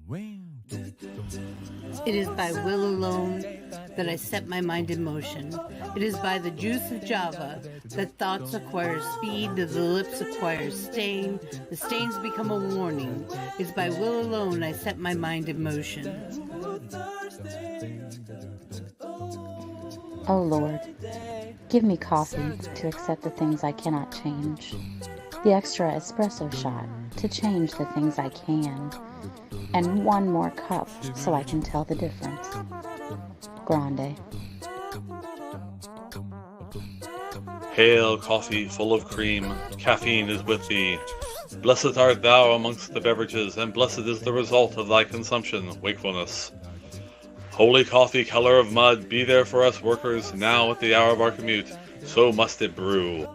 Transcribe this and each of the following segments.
It is by will alone that I set my mind in motion. It is by the juice of Java that thoughts acquire speed, that the lips acquire stain, the stains become a warning. It is by will alone I set my mind in motion. Oh Lord, give me coffee to accept the things I cannot change, the extra espresso shot to change the things I can, and one more cup so I can tell the difference. Grande. Hail, coffee full of cream, caffeine is with thee. Blessed art thou amongst the beverages, and blessed is the result of thy consumption, wakefulness. Holy coffee, color of mud, be there for us workers, now at the hour of our commute, so must it brew.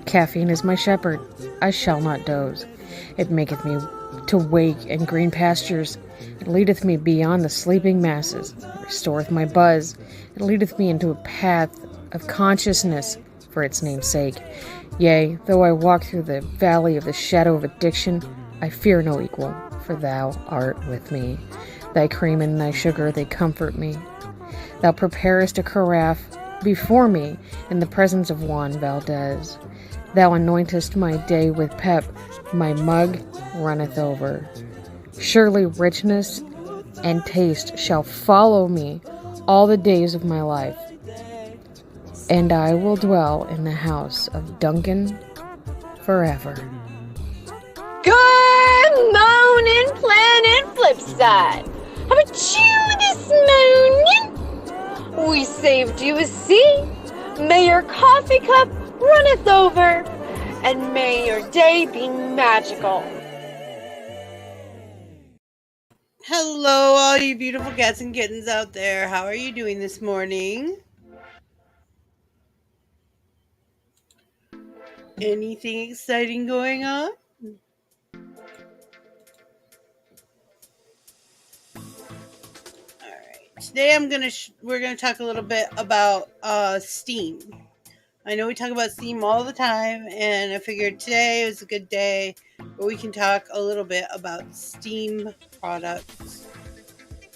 Caffeine is my shepherd, I shall not doze. It maketh me to wake in green pastures. It leadeth me beyond the sleeping masses. It restoreth my buzz. It leadeth me into a path of consciousness for its name's sake. Yea, though I walk through the valley of the shadow of addiction, I fear no equal, for thou art with me. Thy cream and thy sugar, they comfort me. Thou preparest a carafe before me in the presence of Juan Valdez. Thou anointest my day with pep, my mug runneth over. Surely richness and taste shall follow me all the days of my life, and I will dwell in the house of Duncan forever. Good morning, Planet Flipside. How about you this morning? We saved you a seat. May your coffee cup runneth over, and may your day be magical. Hello, all you beautiful cats and kittens out there. How are you doing this morning? Anything exciting going on? Alright, today we're gonna talk a little bit about Steam. I know we talk about Steam all the time, and I figured today was a good day where we can talk a little bit about Steam products.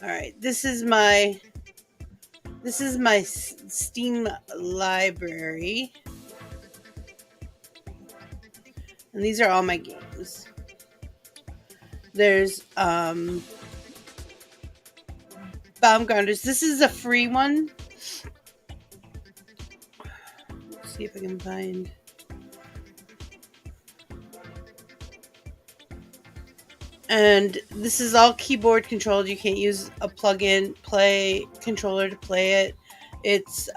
Alright, this is my Steam library, and these are all my games. There's Baumgartner's. This is a free one. Let's see if I can find. And this is all keyboard controlled. You can't use a plug-in play controller to play it. It's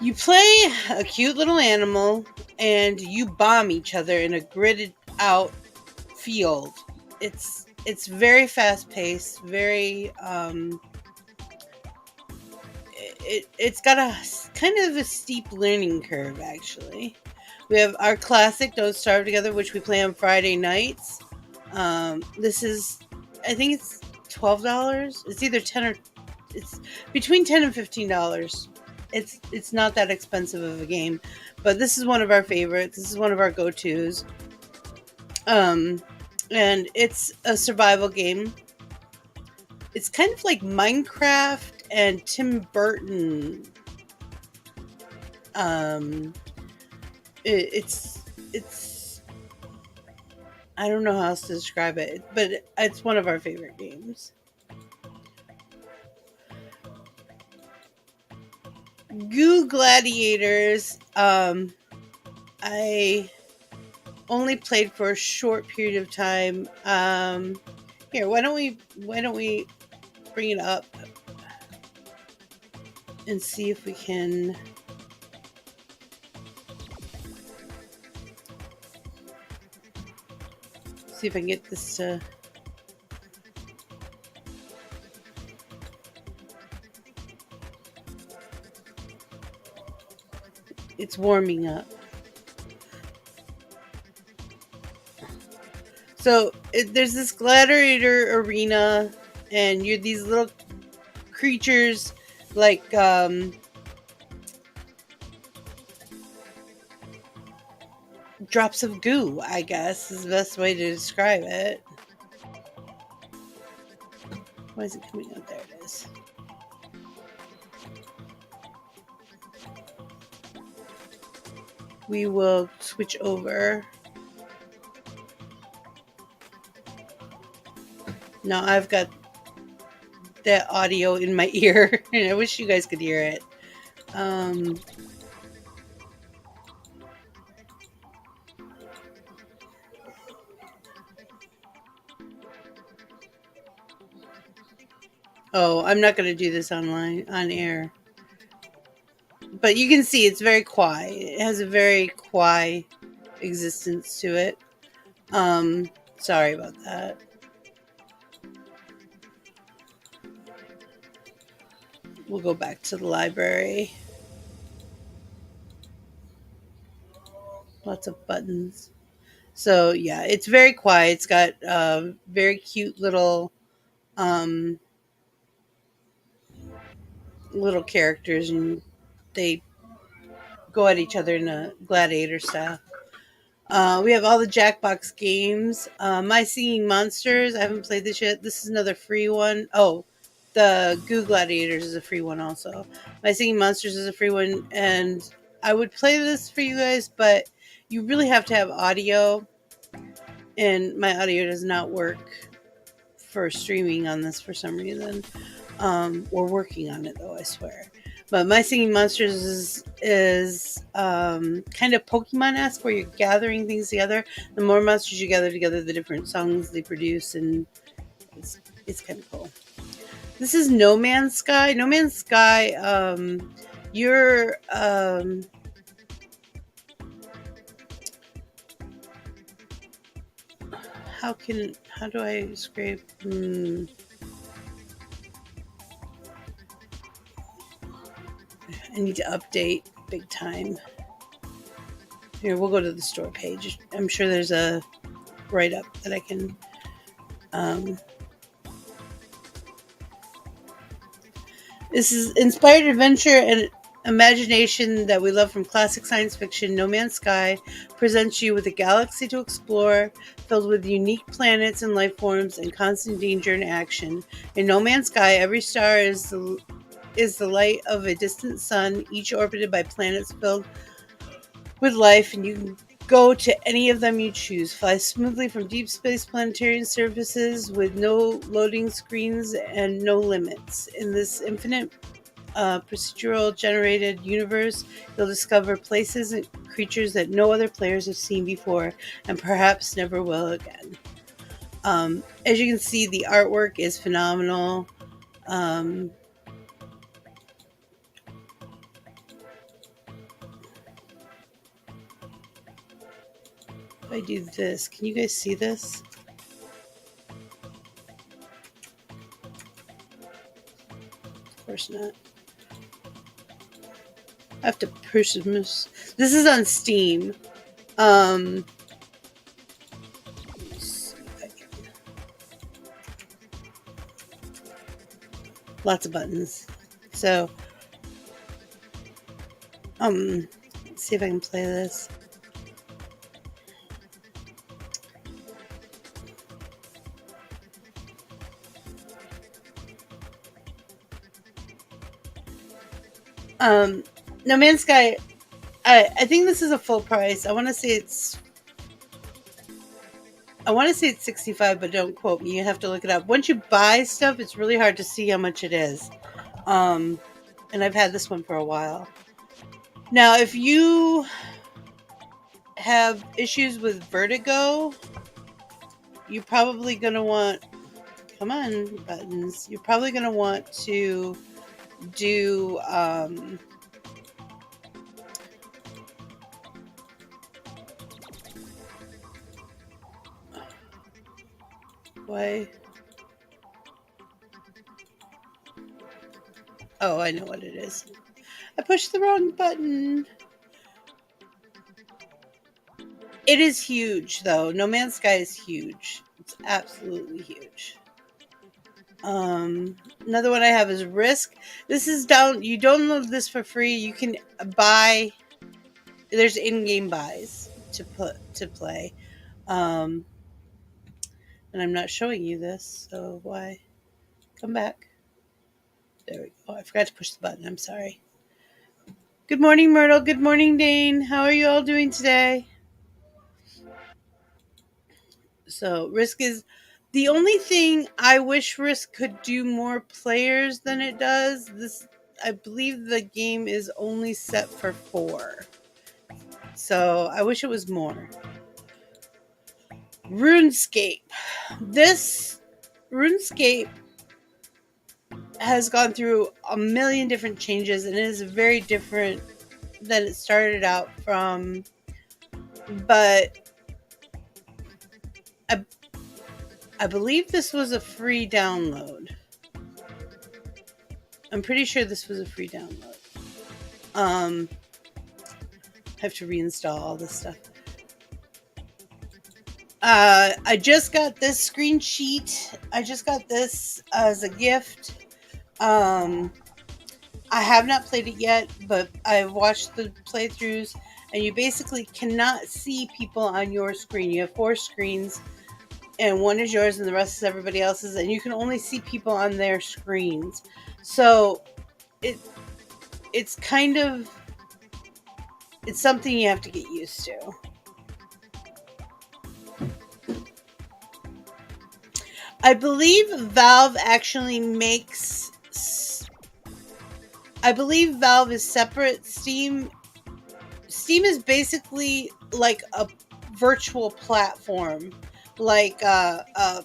you play a cute little animal and you bomb each other in a gridded out field. It's very fast paced, very it's got a kind of a steep learning curve actually. We have our classic Don't Starve Together, which we play on Friday nights. This is, I think it's $12. It's either 10 or it's between $10 and $15. It's not that expensive of a game, but this is one of our favorites. This is one of our go-tos. And it's a survival game. It's kind of like Minecraft and Tim Burton. It's I don't know how else to describe it, but it's one of our favorite games. Goo Gladiators, I only played for a short period of time. Here, why don't we bring it up and see if we can. See if I can get this to. It's warming up. So there's this gladiator arena, and you're these little creatures like drops of goo, I guess, is the best way to describe it. Why is it coming out? There it is. We will switch over. Now I've got that audio in my ear, and I wish you guys could hear it. Oh, I'm not going to do this on air. But you can see it's very quiet. It has a very quiet existence to it. Sorry about that. We'll go back to the library. Lots of buttons. So yeah, it's very quiet. It's got very cute little little characters, and they go at each other in a gladiator style. We have all the Jackbox games. My Singing Monsters. I haven't played this yet. This is another free one. Oh, the Goo Gladiators is a free one also. My Singing Monsters is a free one, and I would play this for you guys, but you really have to have audio, and my audio does not work for streaming on this for some reason. We're working on it though, I swear. But My Singing Monsters is kind of Pokemon-esque, where you're gathering things together. The more monsters you gather together, the different songs they produce, and it's kind of cool. This is No Man's Sky. No Man's Sky, you're how do I scrape? I need to update big time. Here, we'll go to the store page. I'm sure there's a write-up that I can... This is inspired adventure and imagination that we love from classic science fiction. No Man's Sky presents you with a galaxy to explore, filled with unique planets and life forms and constant danger and action. In No Man's Sky, every star is the light of a distant sun, each orbited by planets filled with life, and you can go to any of them you choose. Fly smoothly from deep space planetary surfaces with no loading screens and no limits. In this infinite procedural generated universe, you'll discover places and creatures that no other players have seen before and perhaps never will again. As you can see, the artwork is phenomenal. If I do this, can you guys see this? Of course not. I have to push this. This is on Steam. Lots of buttons. So, let's see if I can play this. No Man's Sky, I think this is a full price. I want to say it's $65, but don't quote me. You have to look it up. Once you buy stuff, it's really hard to see how much it is. And I've had this one for a while. Now, if you have issues with vertigo, you're probably going to want... Come on, buttons. You're probably going to want to do... Why? Oh, I know what it is. I pushed the wrong button. It is huge, though. No Man's Sky is huge. It's absolutely huge. Another one I have is Risk. This is down. You download this for free. You can buy. There's in-game buys. to play. Um, and I'm not showing you this, so why? Come back. There we go. I forgot to push the button. I'm sorry. Good morning, Myrtle. Good morning, Dane. How are you all doing today? So Risk is the only thing I wish Risk could do more players than it does. This, I believe the game is only set for 4. So I wish it was more. RuneScape. This RuneScape has gone through a million different changes and it is very different than it started out from. But I believe this was a free download. I'm pretty sure this was a free download. I have to reinstall all this stuff. I just got this screen sheet. I just got this as a gift. I have not played it yet, but I've watched the playthroughs, and you basically cannot see people on your screen. You have 4 screens, and one is yours, and the rest is everybody else's, and you can only see people on their screens. So it's kind of, it's something you have to get used to. I believe Valve actually makes. I believe Valve is separate. Steam is basically like a virtual platform, like a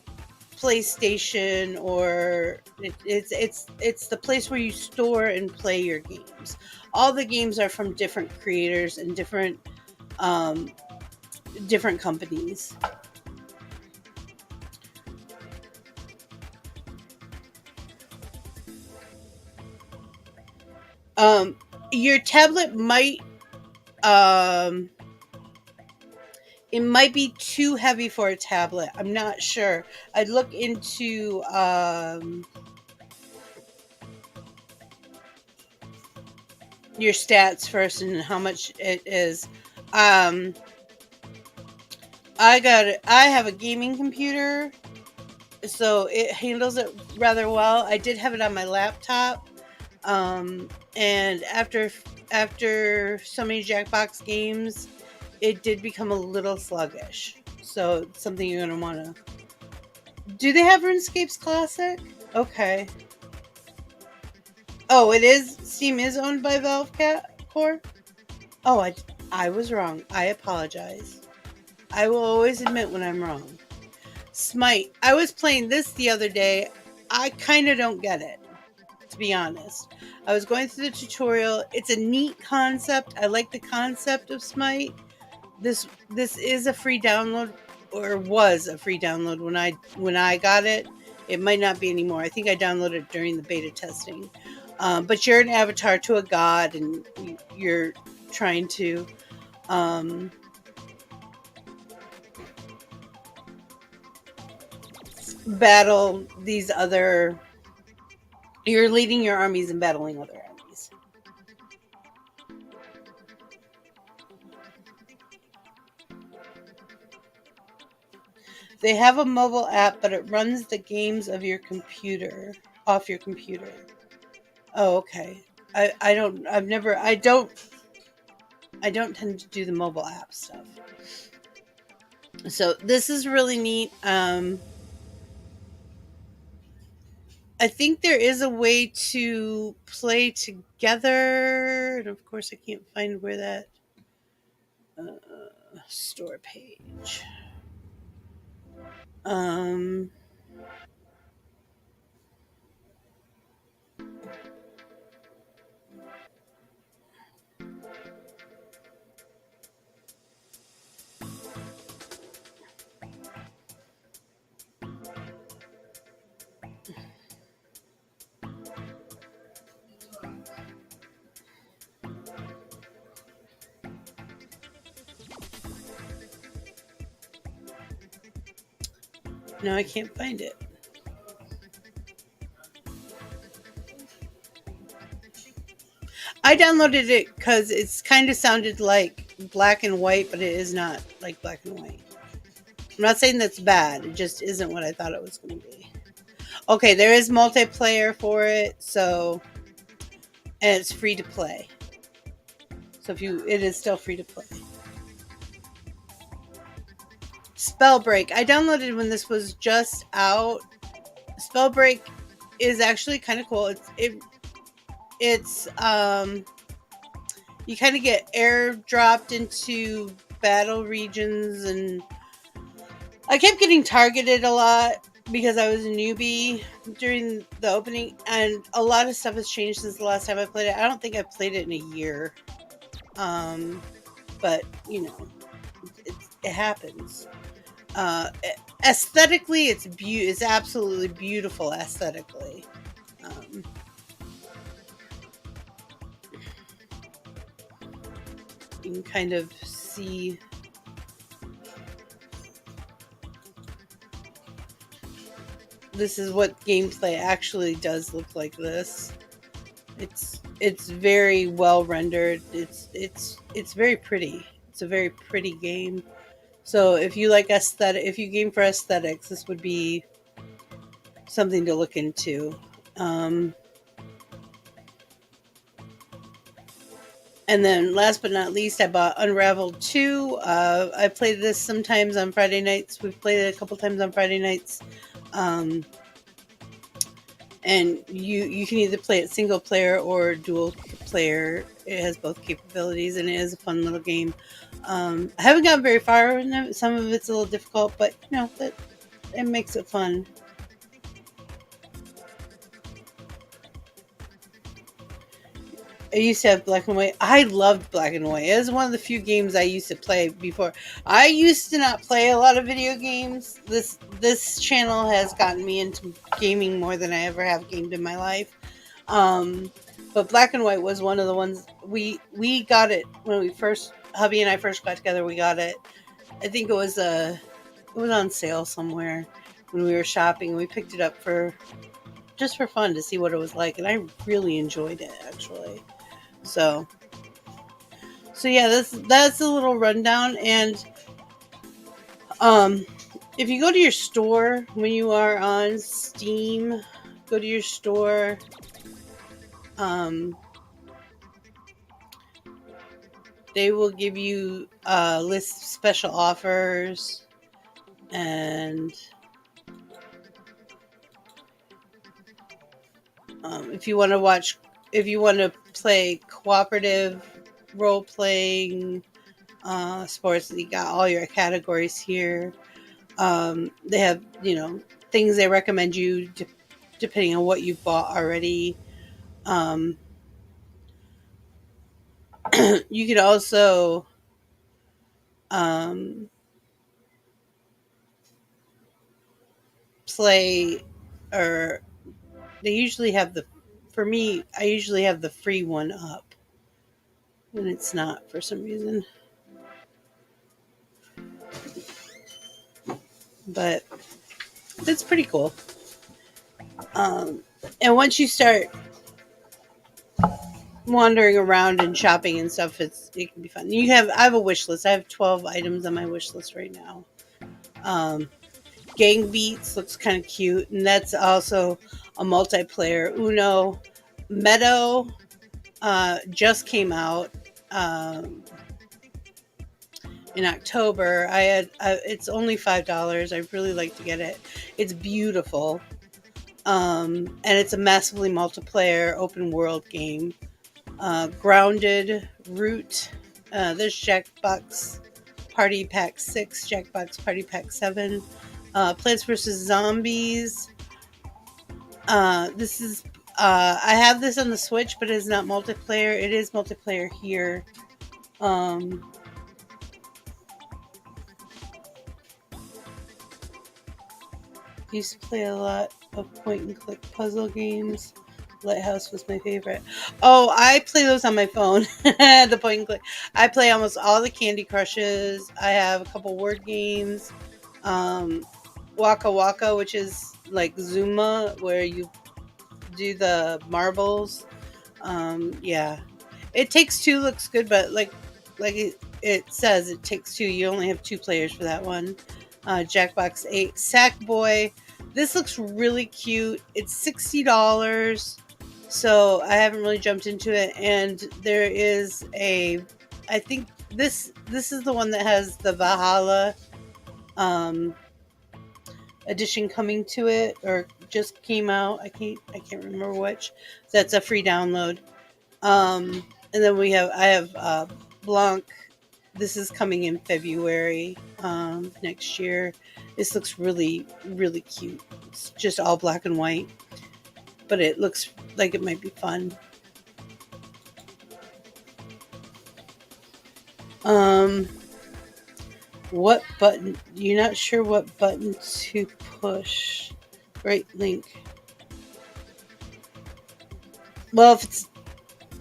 PlayStation, or it's the place where you store and play your games. All the games are from different creators and different companies. Your tablet might it might be too heavy for a tablet. I'm not sure. I'd look into your stats first and how much it is. I have a gaming computer, so it handles it rather well. I did have it on my laptop, and after so many Jackbox games, it did become a little sluggish. So it's something you're gonna want to. Do they have RuneScape's Classic? Okay. Oh, it is. Steam is owned by Valve Core. Oh, I was wrong. I apologize. I will always admit when I'm wrong. Smite. I was playing this the other day. I kind of don't get it, to be honest. I was going through the tutorial. It's a neat concept. I like the concept of Smite. This is a free download, or was a free download when I got it. It might not be anymore. I think I downloaded it during the beta testing. But you're an avatar to a god, and you're trying to battle these other. You're leading your armies and battling other armies. They have a mobile app, but it runs the games of your computer off your computer. Oh, okay. I don't tend to do the mobile app stuff. So this is really neat. I think there is a way to play together, and of course I can't find where that store page. No, I can't find it. I downloaded it because it's kind of sounded like Black and White, but it is not like Black and White. I'm not saying that's bad. It just isn't what I thought it was going to be. Okay, there is multiplayer for it, so, and it's free to play. So it is still free to play. Spellbreak. I downloaded when this was just out. Spellbreak is actually kind of cool. It's you kind of get airdropped into battle regions, and I kept getting targeted a lot because I was a newbie during the opening, and a lot of stuff has changed since the last time I played it. I don't think I've played it in a year. But you know, it happens. Aesthetically, it's absolutely beautiful aesthetically. You can kind of see this is what gameplay actually does look like. This it's very well rendered. It's very pretty. It's a very pretty game. So if you like if you game for aesthetics, this would be something to look into. And then last but not least, I bought Unraveled 2. I play this sometimes on Friday nights. We've played it a couple times on Friday nights. And you can either play it single player or dual player. It has both capabilities, and it is a fun little game. I haven't gotten very far in it. Some of it's a little difficult, but you know, it makes it fun. I used to have Black and White. I loved Black and White. It was one of the few games I used to play before. I used to not play a lot of video games. This channel has gotten me into gaming more than I ever have gamed in my life. But Black and White was one of the ones we got it when hubby and I first got together. We got it. I think it was on sale somewhere when we were shopping. We picked it up just for fun to see what it was like, and I really enjoyed it actually. So yeah, that's a little rundown. And if you go to your store when you are on Steam, go to your store. They will give you a list of special offers, and if you want to play cooperative role-playing sports, you got all your categories here. They have, things they recommend you depending on what you've bought already. You could also play, or they usually have for me, I usually have the free one up when it's not for some reason. But it's pretty cool. And once you start wandering around and shopping and stuff, it can be fun. I have a wish list. I have 12 items on my wish list right now. Gang Beats looks kind of cute, and that's also a multiplayer. Uno Meadow just came out in October. It's only $5. I really like to get it. It's beautiful, and it's a massively multiplayer open world game. Grounded, Root. There's Jackbox Party Pack 6, Jackbox Party Pack 7. Plants vs. Zombies. This is I have this on the Switch, but it's not multiplayer. It is multiplayer here. Used to play a lot of point and click puzzle games. Lighthouse was my favorite. Oh, I play those on my phone. The point and click. I play almost all the Candy Crushes. I have a couple word games. Waka Waka, which is like Zuma, where you do the marbles. Yeah. It Takes Two looks good, but like it says, It Takes Two. You only have 2 players for that one. Jackbox 8. Sackboy. This looks really cute. It's $60. So I haven't really jumped into it. And there is I think this is the one that has the Valhalla edition coming to it, or just came out. I can't remember which. That's a free download. And then I have Blanc. This is coming in February next year. This looks really, really cute. It's just all black and white, but it looks like it might be fun. What button? You're not sure what button to push. Right link. Well, if it's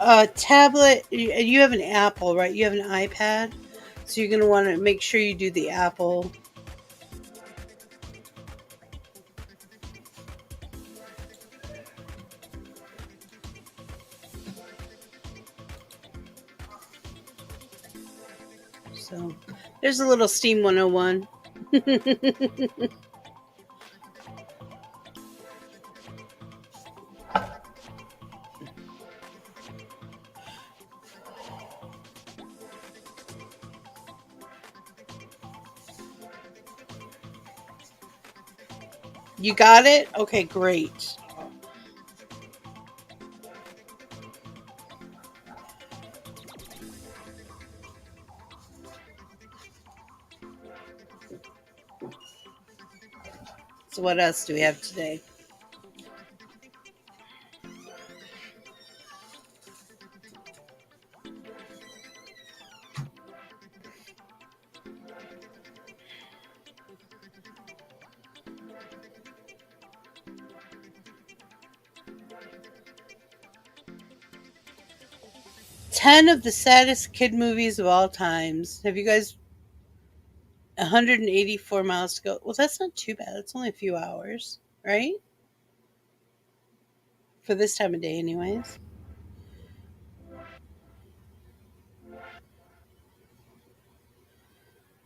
a tablet, you have an Apple, right? You have an iPad, so you're going to want to make sure you do the Apple. So there's a little Steam 101. You got it? Okay, great. So what else do we have today? Ten of the saddest kid movies of all times. Have you guys 184 miles to go? Well, that's not too bad. It's only a few hours, right? For this time of day, anyways.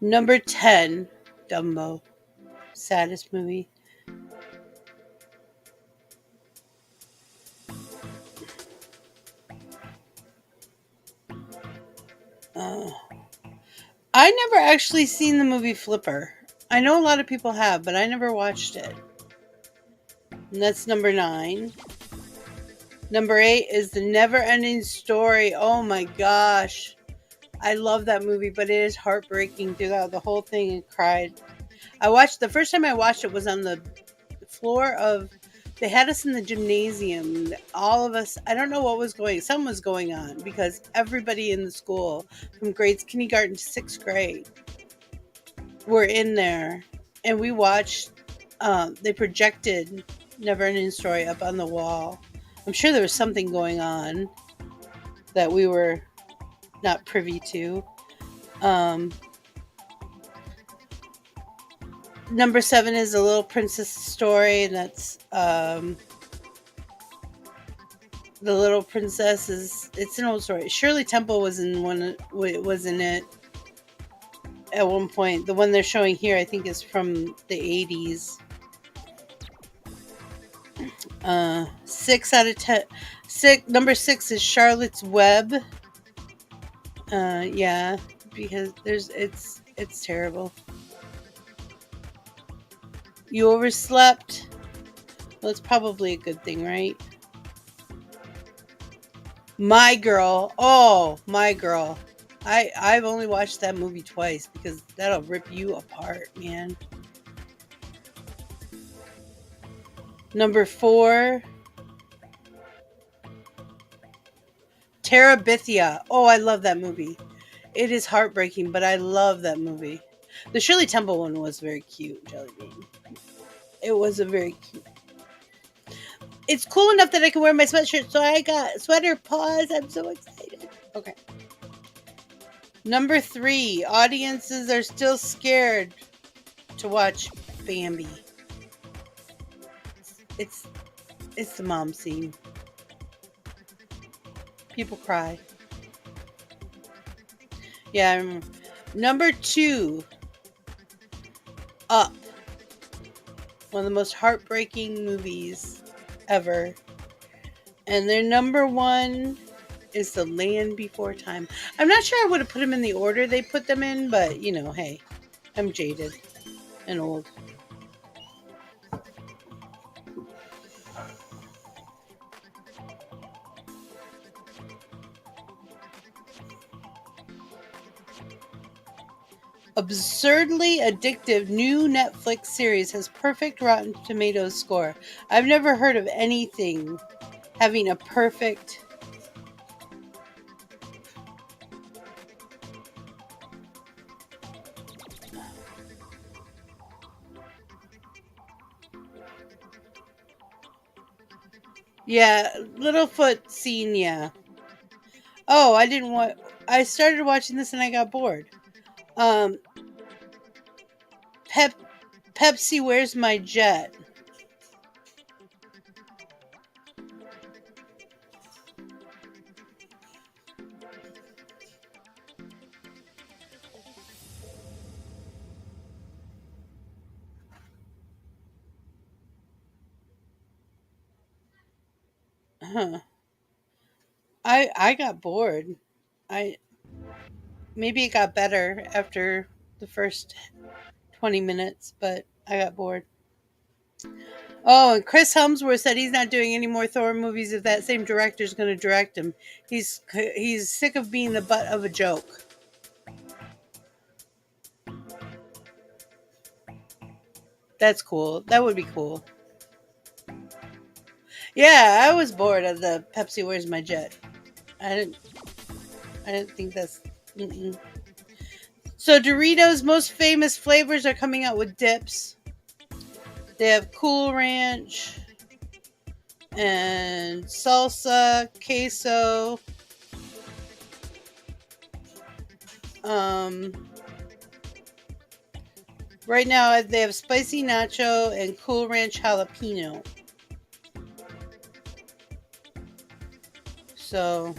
Number 10, Dumbo. Saddest movie. I never actually seen the movie Flipper. I know a lot of people have, but I never watched it. And that's number 9. Number 8 is The Never Ending Story. Oh my gosh. I love that movie, but it is heartbreaking throughout the whole thing. And cried. The first time I watched it was on the floor of, they had us in the gymnasium. All of us, I don't know what was something was going on, because everybody in the school from grades kindergarten to 6th grade were in there, and we watched, they projected Never Ending Story up on the wall. I'm sure there was something going on that we were not privy to. Number 7 is A Little Princess Story, and that's The Little Princess it's an old story. Shirley Temple was in it at one point. The one they're showing here, I think, is from the 80s. 6 out of 10. Number 6 is Charlotte's Web. Yeah, because it's terrible. You overslept? Well, it's probably a good thing, right? My Girl. Oh, My Girl. I've only watched that movie twice, because that'll rip you apart, man. Number 4. Terabithia. Oh, I love that movie. It is heartbreaking, but I love that movie. The Shirley Temple one was very cute, Jelly Bean. It was a very cute. It's cool enough that I can wear my sweatshirt, so I got sweater paws. I'm so excited. Okay. Number 3. Audiences are still scared to watch Bambi. It's the mom scene. People cry. Yeah, I remember. Number 2, Up. One of the most heartbreaking movies ever. And their number 1 is The Land Before Time. I'm not sure I would have put them in the order they put them in, but you know, hey, I'm jaded and old. Absurdly addictive new Netflix series has perfect Rotten Tomatoes score. I've never heard of anything having a perfect. Yeah, Littlefoot scene, yeah. Oh, I didn't want. I started watching this and I got bored. Um, Pepsi, Where's My Jet? Huh. I got bored. I maybe it got better after the first 20 minutes, but I got bored. Oh, and Chris Hemsworth said he's not doing any more Thor movies if that same director's going to direct him. He's sick of being the butt of a joke. That's cool. That would be cool. Yeah, I was bored of the Pepsi Where's My Jet. I didn't I didn't think that's mm-mm. So Doritos' most famous flavors are coming out with dips. They have Cool Ranch and salsa, queso. Um, right now they have spicy nacho and Cool Ranch jalapeno. So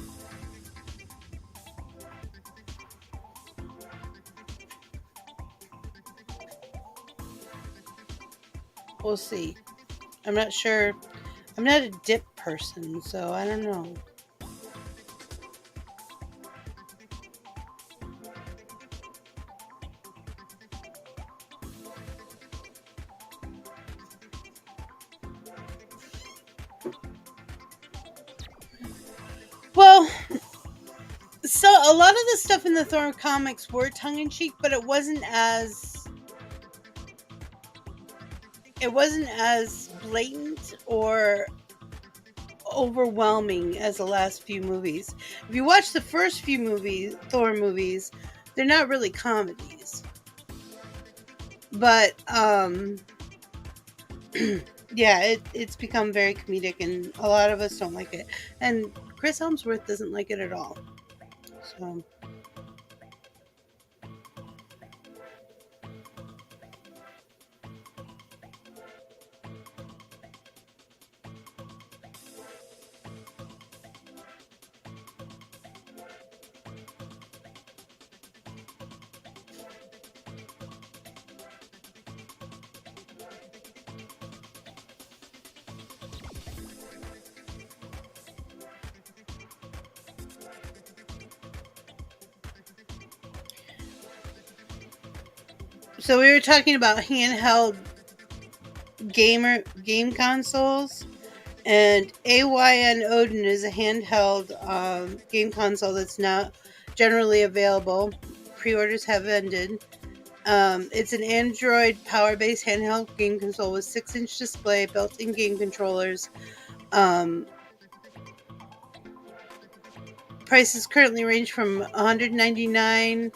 we'll see. I'm not sure. I'm not a dip person, so I don't know. Well, so a lot of the stuff in the Thor comics were tongue in cheek, but it wasn't as blatant or overwhelming as the last few movies. If you watch the first few Thor movies, they're not really comedies. But yeah, it's become very comedic and a lot of us don't like it. And Chris Hemsworth doesn't like it at all. So So we were talking about handheld game consoles, and AYN Odin is a handheld game console that's not generally available. Pre-orders have ended. It's an Android power-based handheld game console with 6-inch display, built-in game controllers. Prices currently range from $199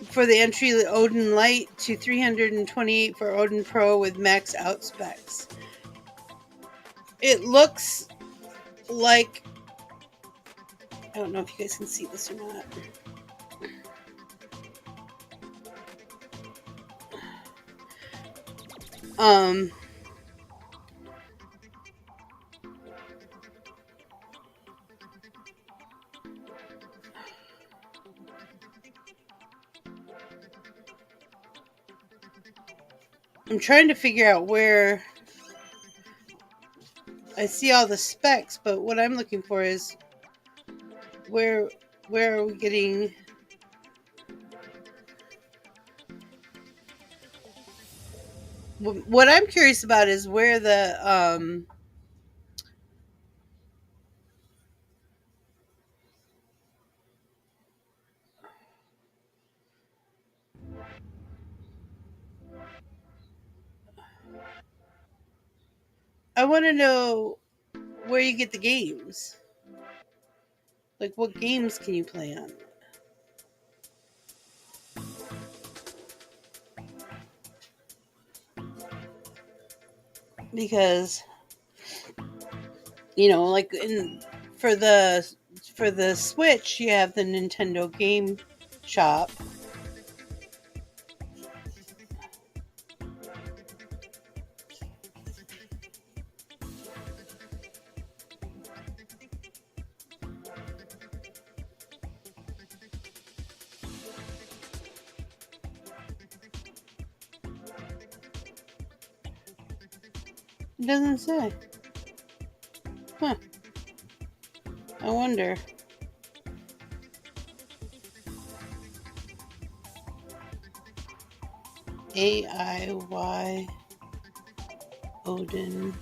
for the entry Odin Lite to $328 for Odin Pro with max out specs. It looks like, I don't know if you guys can see this or not. I'm trying to figure out where I see all the specs, but what I'm looking for is where are we getting what I'm curious about is where the I want to know where you get the games. Like, what games can you play on? Because like for the for the Switch, you have the Nintendo Game Shop. It doesn't say. Huh. I wonder. AIY Odin.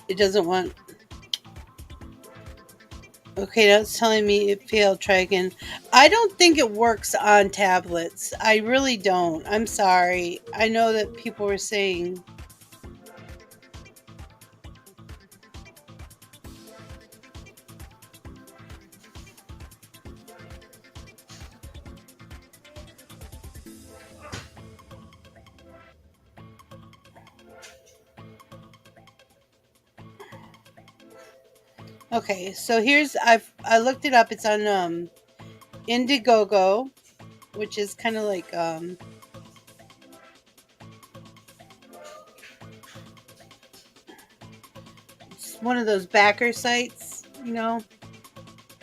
It doesn't want. Okay, that's telling me it failed. Try again. I don't think it works on tablets. I really don't. I'm sorry. I know that people were saying. Okay, so I looked it up. It's on Indiegogo, which is kind of like it's one of those backer sites,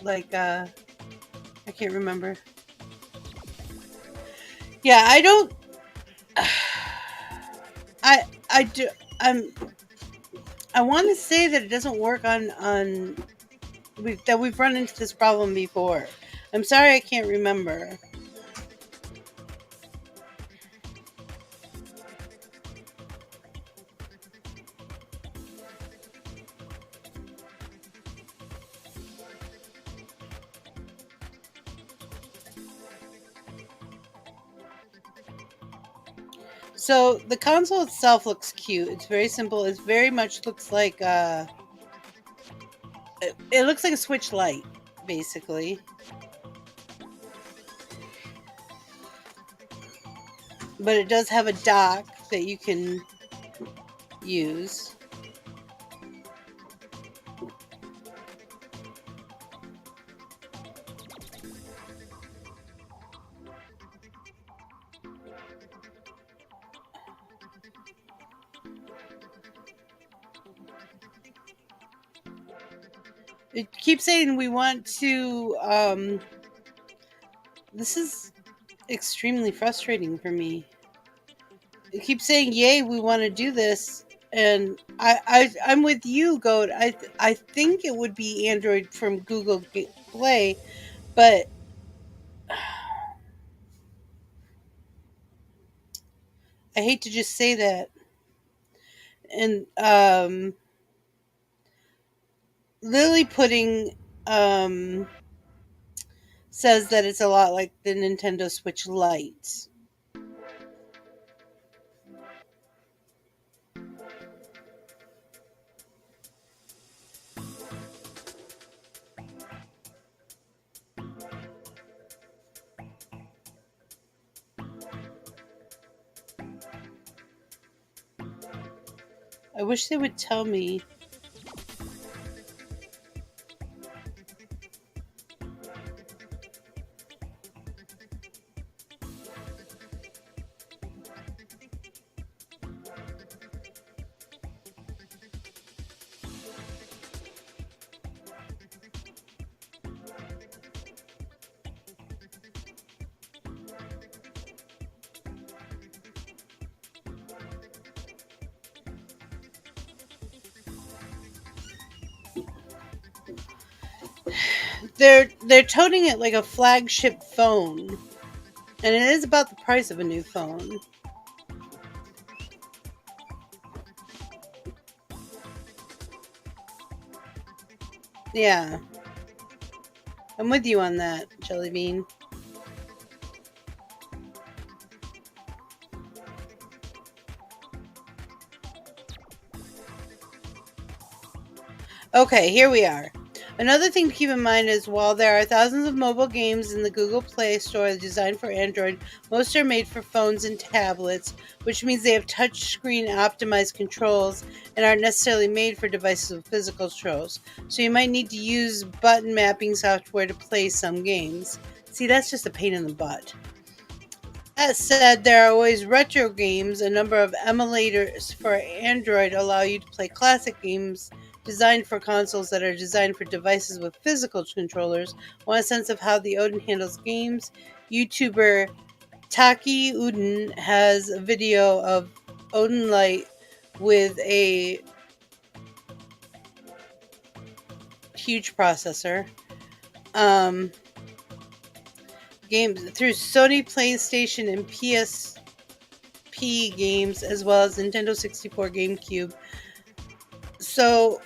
like I can't remember. Yeah, I don't. I do. I want to say that it doesn't work on that we've run into this problem before. I'm sorry, I can't remember. So the console itself looks cute. It's very simple. It very much looks like it looks like a Switch Lite, basically. But it does have a dock that you can use. It keeps saying we want to this is extremely frustrating for me. It keeps saying, "Yay, we want to do this," and I'm with you, Goat. I think it would be Android from Google Play, but I hate to just say that. And Lily Pudding says that it's a lot like the Nintendo Switch Lite. I wish they would tell me. They're toting it like a flagship phone, and it is about the price of a new phone. Yeah, I'm with you on that, Jelly Bean. Okay, here we are. Another thing to keep in mind is while there are thousands of mobile games in the Google Play Store designed for Android, most are made for phones and tablets, which means they have touchscreen optimized controls and aren't necessarily made for devices with physical controls. So you might need to use button mapping software to play some games. See, that's just a pain in the butt. That said, there are always retro games. A number of emulators for Android allow you to play classic games designed for consoles that are designed for devices with physical controllers. Want a sense of how the Odin handles games? YouTuber Taki Uden has a video of Odin Light with a huge processor. Games through Sony PlayStation and PSP games, as well as Nintendo 64, GameCube. So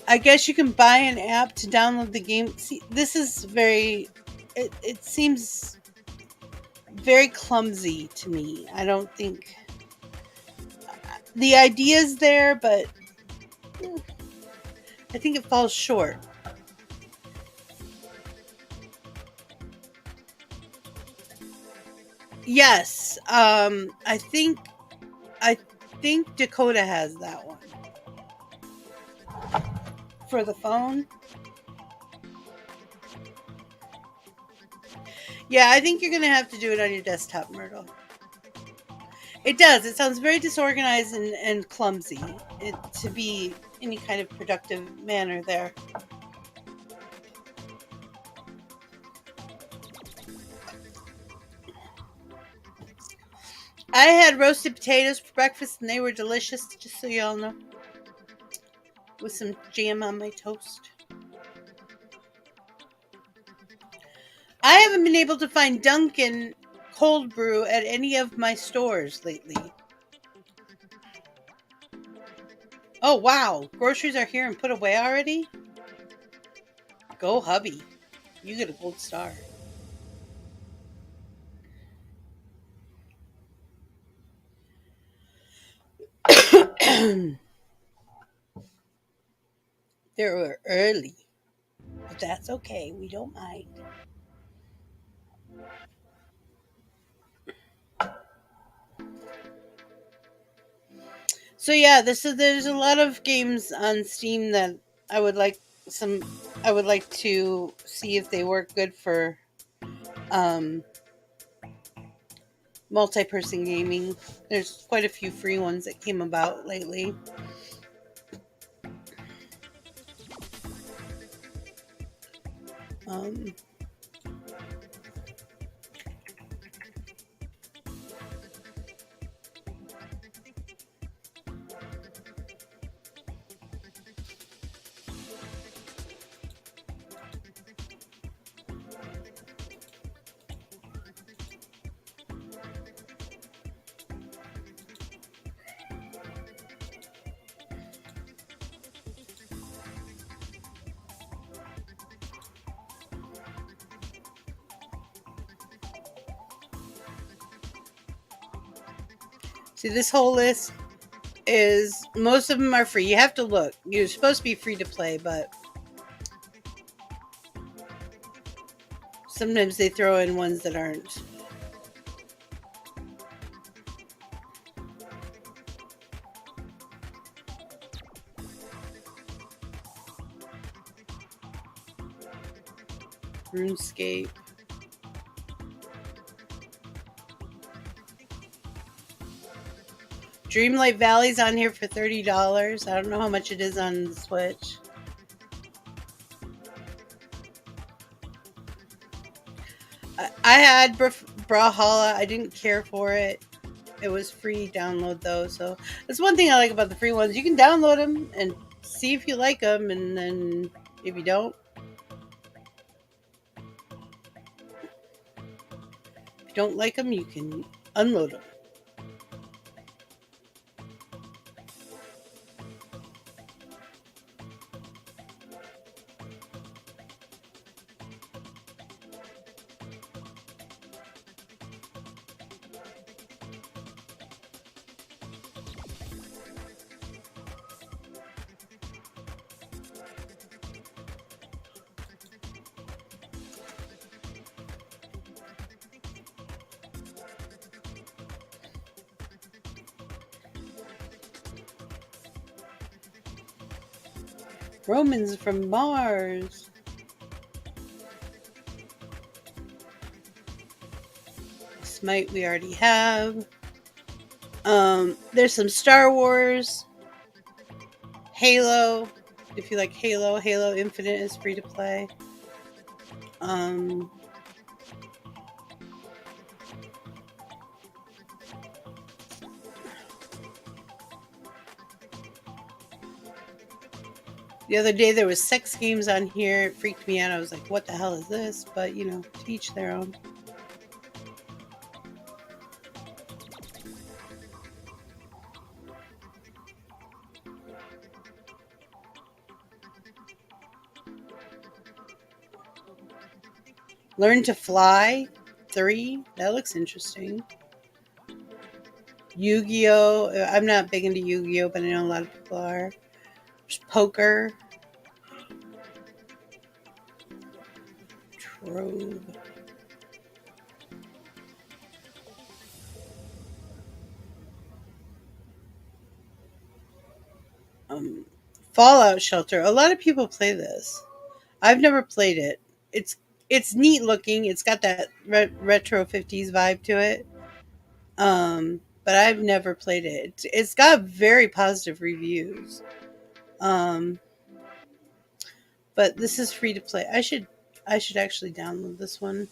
I guess you can buy an app to download the game. See, this is it seems very clumsy to me. I don't think the idea's there, but I think it falls short. Yes, I think Dakota has that one for the phone. Yeah, I think you're gonna have to do it on your desktop, Myrtle. It does. It sounds very disorganized and clumsy. To be any kind of productive manner there. I had roasted potatoes for breakfast and they were delicious, just so y'all know. With some jam on my toast. I haven't been able to find Dunkin' cold brew at any of my stores lately. Oh, wow. Groceries are here and put away already? Go, hubby. You get a gold star. They were early. But that's okay. We don't mind. So yeah, there's a lot of games on Steam that I would like to see if they work good for multi-person gaming. There's quite a few free ones that came about lately. See, this whole list is, most of them are free. You have to look. You're supposed to be free to play, but sometimes they throw in ones that aren't. RuneScape. Dreamlight Valley's on here for $30. I don't know how much it is on the Switch. I had Brawlhalla. I didn't care for it. It was free download though, so that's one thing I like about the free ones. You can download them and see if you like them, and then if you don't, like them, you can unload them. Romans from Mars. Smite we already have. There's some Star Wars. Halo. If you like Halo, Halo Infinite is free to play. The other day there was sex games on here. It freaked me out. I was like, what the hell is this? But, to each their own. Learn to Fly 3. That looks interesting. Yu-Gi-Oh! I'm not big into Yu-Gi-Oh!, but I know a lot of people are. There's poker. Trove. Fallout Shelter. A lot of people play this. I've never played it. It's neat looking. It's got that retro 50s vibe to it. But I've never played it. It's got very positive reviews. But this is free to play. I should actually download this one.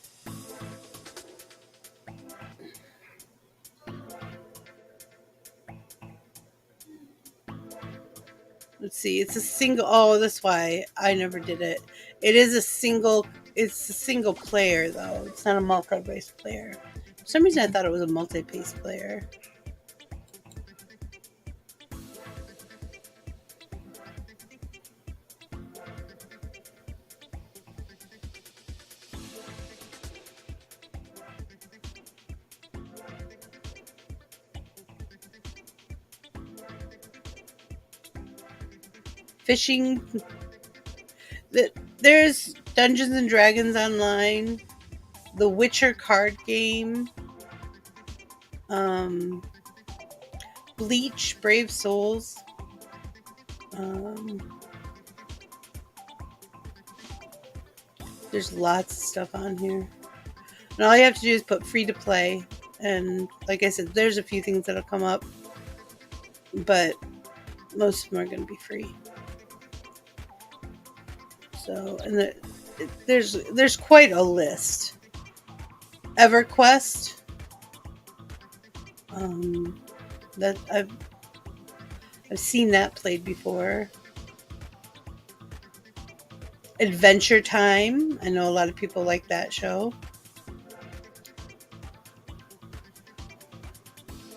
Let's see. It's a single. Oh, that's why I never did it. It's a single player though. It's not a multi-base player. For some reason I thought it was a multi-base player. Fishing. There's Dungeons and Dragons Online, The Witcher card game, Bleach, Brave Souls. There's lots of stuff on here. And all you have to do is put free to play. And like I said, there's a few things that'll come up. But most of them are going to be free. So, and there's quite a list. EverQuest. That I've seen that played before. Adventure Time. I know a lot of people like that show.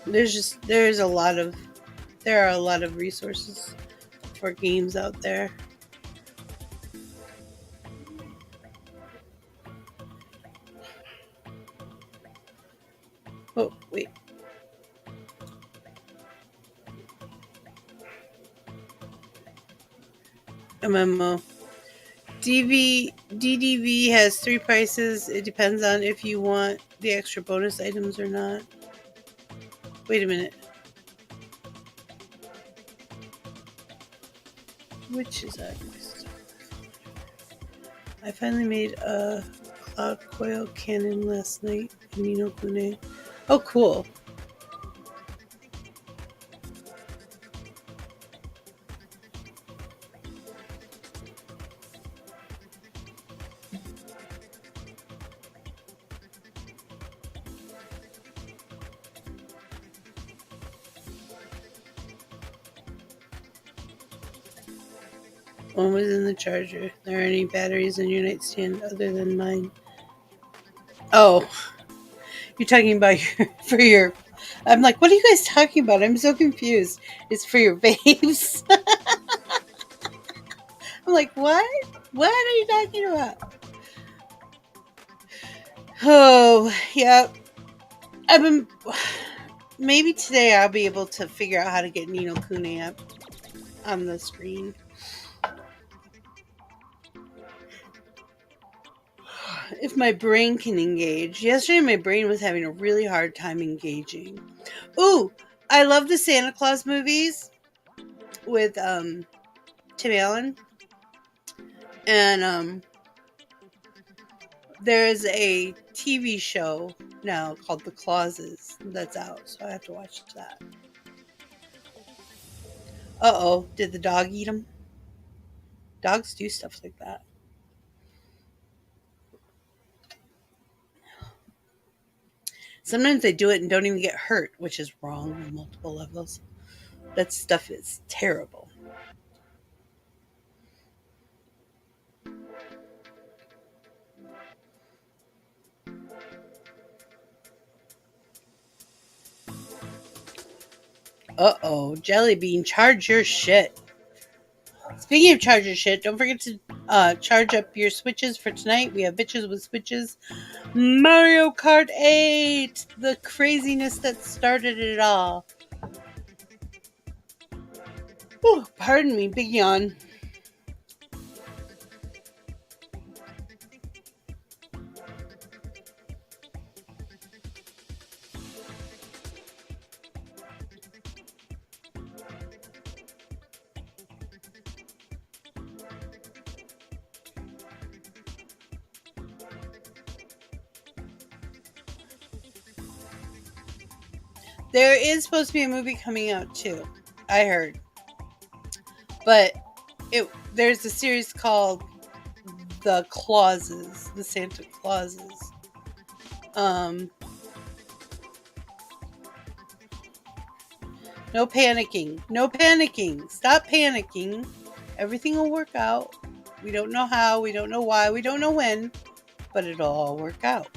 There are a lot of resources for games out there. Oh, wait. MMO. DDV has 3 prices. It depends on if you want the extra bonus items or not. Wait a minute. Which is that? I finally made a cloud coil cannon last night in Ni no Kune. Oh, cool. One was in the charger. There are any batteries in your nightstand other than mine? Oh, you're talking about for your. I'm like, what are you guys talking about? I'm so confused. It's for your babes. I'm like, what? What are you talking about? Oh, yeah. I've been. Maybe today I'll be able to figure out how to get Nino Kune up on the screen. If my brain can engage. Yesterday my brain was having a really hard time engaging. Ooh, I love the Santa Claus movies with Tim Allen. And there's a TV show now called The Clauses that's out, so I have to watch that. Uh-oh, did the dog eat him? Dogs do stuff like that. Sometimes they do it and don't even get hurt, which is wrong on multiple levels. That stuff is terrible. Uh-oh, Jelly Bean, charge your shit. Speaking of charge your shit, don't forget to charge up your Switches for tonight. We have Bitches with Switches. Mario Kart 8! The craziness that started it all. Oh, pardon me, big yawn. There is supposed to be a movie coming out too, I heard. But there's a series called The Clauses, the Santa Clauses. No panicking. No panicking. Stop panicking. Everything will work out. We don't know how, we don't know why, we don't know when, but it'll all work out.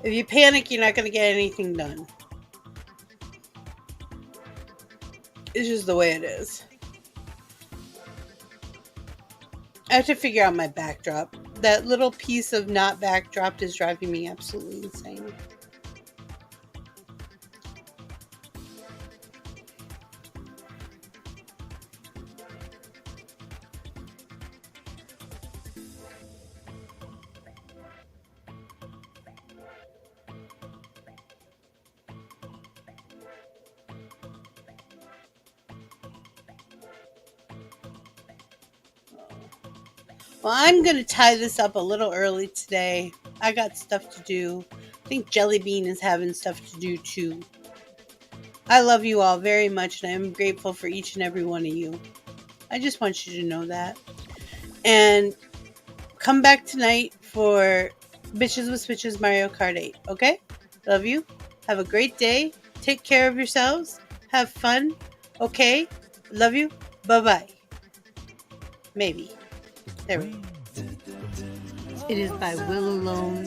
If you panic, you're not going to get anything done. It's just the way it is. I have to figure out my backdrop. That little piece of not backdropped is driving me absolutely insane. Well, I'm going to tie this up a little early today. I got stuff to do. I think Jelly Bean is having stuff to do too. I love you all very much, and I'm grateful for each and every one of you. I just want you to know that. And come back tonight for Bitches with Switches Mario Kart 8, okay? Love you. Have a great day. Take care of yourselves. Have fun, okay? Love you. Bye-bye. Maybe. There we go. It is by will alone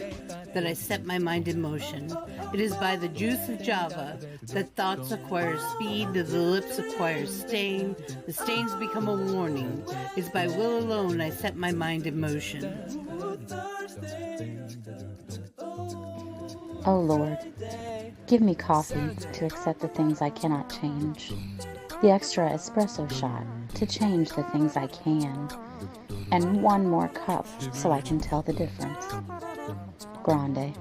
that I set my mind in motion. It is by the juice of Java that thoughts acquire speed, that the lips acquire stain, the stains become a warning. It is by will alone I set my mind in motion. Oh Lord, give me coffee to accept the things I cannot change, the extra espresso shot to change the things I can, and one more cup so I can tell the difference. Grande.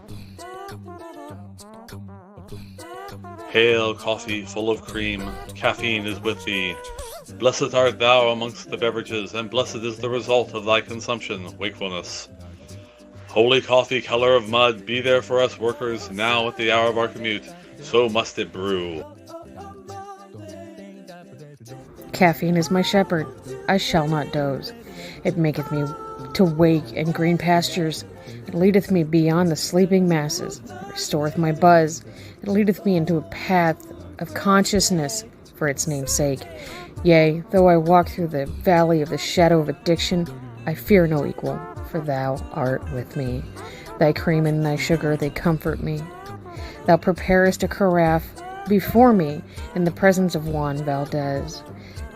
Hail, coffee full of cream, caffeine is with thee. Blessed art thou amongst the beverages, and blessed is the result of thy consumption, wakefulness. Holy coffee, color of mud, be there for us workers, now at the hour of our commute, so must it brew. Caffeine is my shepherd, I shall not doze. It maketh me to wake in green pastures, it leadeth me beyond the sleeping masses, it restoreth my buzz, it leadeth me into a path of consciousness, for its name's sake. Yea, though I walk through the valley of the shadow of addiction, I fear no equal, for thou art with me. Thy cream and thy sugar, they comfort me. Thou preparest a carafe before me in the presence of Juan Valdez.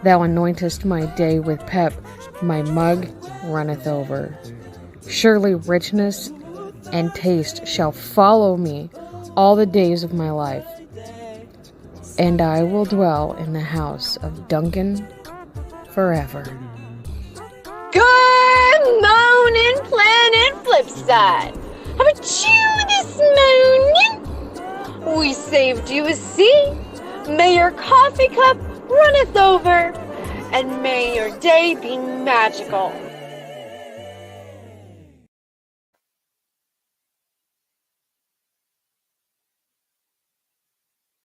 Thou anointest my day with pep, my mug runneth over. Surely richness and taste shall follow me all the days of my life, and I will dwell in the house of Duncan forever. Good morning, Planet Flipside. How about you this morning? We saved you a seat. May your coffee cup runneth over, and may your day be magical.